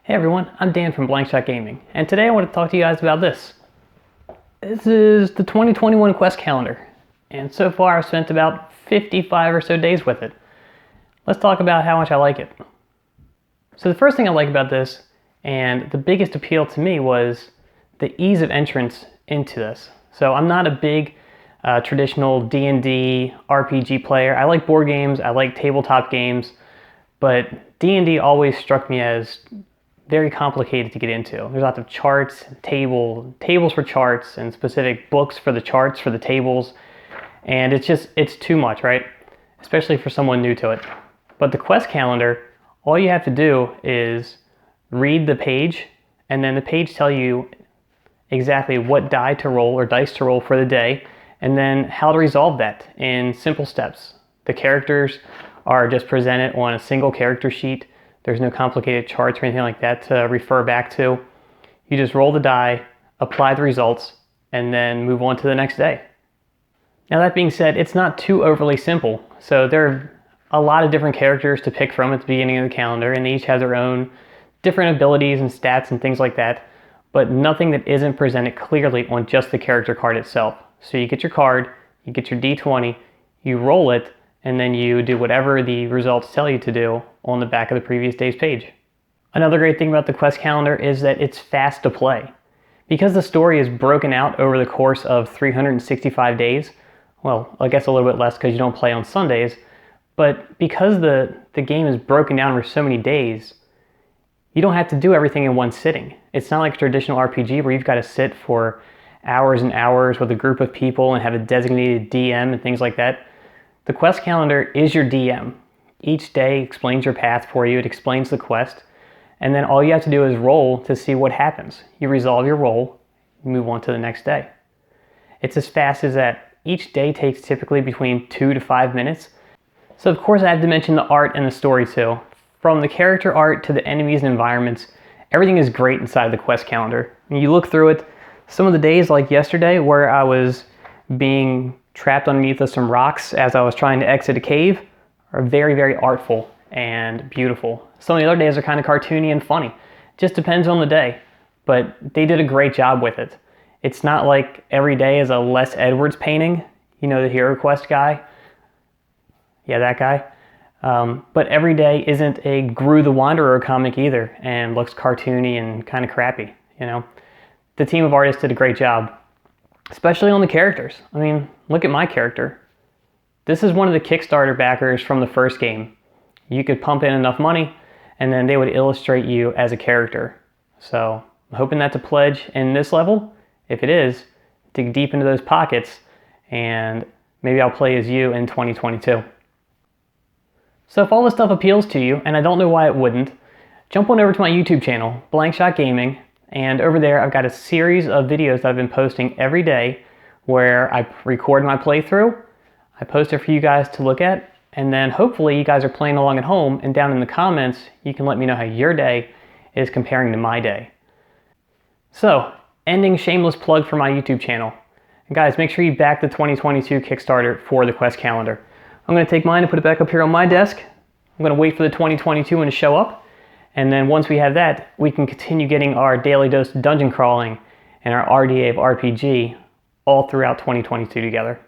Hey everyone, I'm Dan from Blank Shot Gaming, and today I want to talk to you guys about this. This is the 2021 Quest Calendar, and so far I've spent about 55 or so days with it. Let's talk about how much I like it. So the first thing I like about this, and the biggest appeal to me, was the ease of entrance into this. So I'm not a big traditional D&D RPG player. I like board games, I like tabletop games, but D&D always struck me as very complicated to get into. There's lots of charts, tables for charts, and specific books for the charts for the tables, and it's too much, right? Especially for someone new to it. But the Quest Calendar, all you have to do is read the page, and then the page tell you exactly what die to roll or dice to roll for the day, and then how to resolve that in simple steps. The characters are just presented on a single character sheet. There's no complicated charts or anything like that to refer back to. You just roll the die, apply the results, and then move on to the next day. Now that being said, it's not too overly simple. So there are a lot of different characters to pick from at the beginning of the calendar, and they each have their own different abilities and stats and things like that, but nothing that isn't presented clearly on just the character card itself. So you get your card, you get your D20, you roll it, and then you do whatever the results tell you to do on the back of the previous day's page. Another great thing about the Quest Calendar is that it's fast to play. Because the story is broken out over the course of 365 days, well, I guess a little bit less because you don't play on Sundays, but because the game is broken down over so many days, you don't have to do everything in one sitting. It's not like a traditional RPG where you've got to sit for hours and hours with a group of people and have a designated DM and things like that. The Quest Calendar is your DM. Each day explains your path for you, it explains the quest, and then all you have to do is roll to see what happens. You resolve your roll, you move on to the next day. It's as fast as that. Each day takes typically between 2 to 5 minutes. So of course I have to mention the art and the story too. From the character art to the enemies and environments, everything is great inside the Quest Calendar. When you look through it, some of the days like yesterday where I was being trapped underneath of some rocks as I was trying to exit a cave are very, very artful and beautiful. Some of the other days are kind of cartoony and funny. Just depends on the day, but they did a great job with it. It's not like every day is a Les Edwards painting, you know, the Hero Quest guy. Yeah, that guy. But every day isn't a Gru the Wanderer comic either and looks cartoony and kind of crappy, you know. The team of artists did a great job, especially on the characters. I mean, look at my character. This is one of the Kickstarter backers from the first game. You could pump in enough money and then they would illustrate you as a character. So I'm hoping that's a pledge in this level. If it is, dig deep into those pockets and maybe I'll play as you in 2022. So if all this stuff appeals to you, and I don't know why it wouldn't, jump on over to my YouTube channel, Blank Shot Gaming, and over there I've got a series of videos that I've been posting every day where I record my playthrough, I post it for you guys to look at, and then hopefully you guys are playing along at home, and down in the comments you can let me know how your day is comparing to my day. So, ending shameless plug for my YouTube channel. And guys, make sure you back the 2022 Kickstarter for the Quest Calendar. I'm going to take mine and put it back up here on my desk. I'm going to wait for the 2022 one to show up, and then once we have that, we can continue getting our daily dose of dungeon crawling and our RDA of RPG all throughout 2022 together.